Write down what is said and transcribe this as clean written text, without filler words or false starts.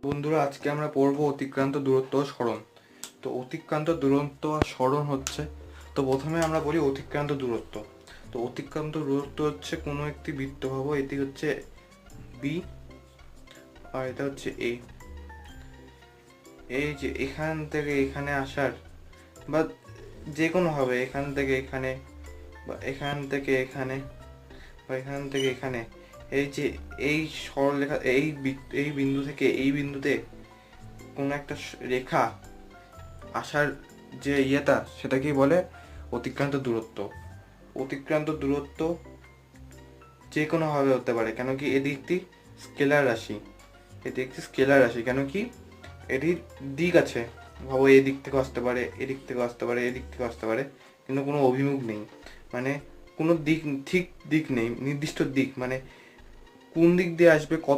বন্ধুরা, আজকে আমরা পড়বো অতিক্রান্ত দূরত্ব ও সরণ। তো অতিক্রান্ত দূরত্ব আর সরণ হচ্ছে, তো প্রথমে আমরা বলি অতিক্রান্ত দূরত্ব। তো অতিক্রান্ত দূরত্ব হচ্ছে কোনো একটি বৃত্ত ভাবো, এটি হচ্ছে বি আর এটা হচ্ছে এ। এই যে এখান থেকে এখানে আসার বা যে কোনো হবে, এখান থেকে এখানে বা এখান থেকে এখানে বা এখান থেকে এখানে, এই যে এই সরলরেখা, এই বিন্দু থেকে এই বিন্দুতে কোনো একটা রেখা আসার যে সেটাকেই বলে অতিক্রান্ত দূরত্ব। অতিক্রান্ত দূরত্ব যে কোনোভাবে হতে পারে, কেন কি এদিকটি স্কেলার রাশি, এটি একটি স্কেলার রাশি, কেন কি এটির দিক আছে। ভাবো, এদিক থেকে আসতে পারে, এদিক থেকে আসতে পারে, এদিক থেকে আসতে পারে, কিন্তু কোনো অভিমুখ নেই, মানে কোনো দিক, ঠিক দিক নেই, নির্দিষ্ট দিক, মানে কোন দিক দিয়ে আসবে, কত